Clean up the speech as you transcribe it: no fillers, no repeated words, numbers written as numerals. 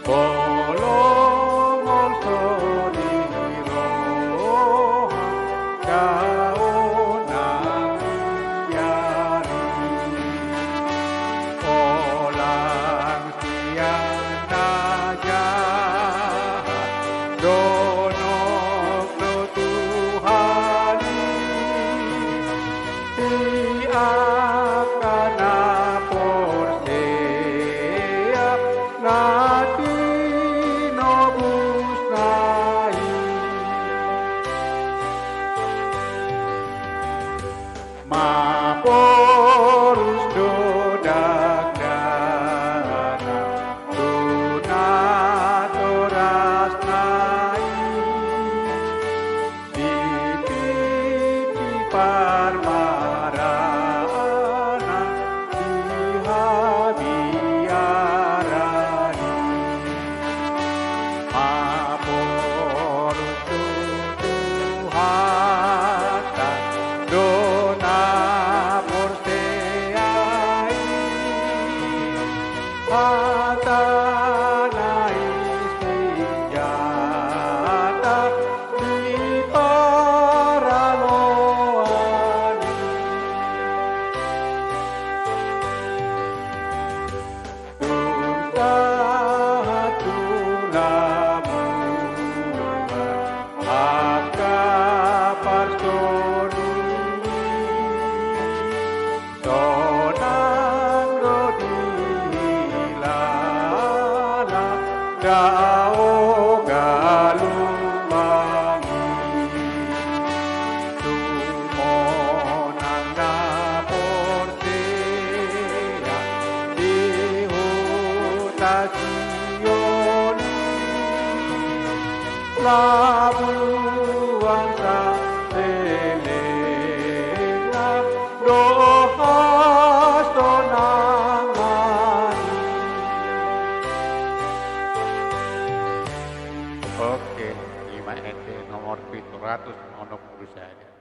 Bolongol soliro daunang yari olang siana jahat donok no Tuhani tiakana porsea nati nobus nai maporus dodakana tunatoras nai dititi parmarana dihabiarani maporus tutuhatan dona porseai hatanai senjata di paraloani Tuntatu lamuan Aka parsoni Tonan rodilala Dao galumangi Tumonan na porsea Dihutasioni Labuan sa telenga Dohas tonangan. Oke, 5 NT nomor 700 ono perusahaan.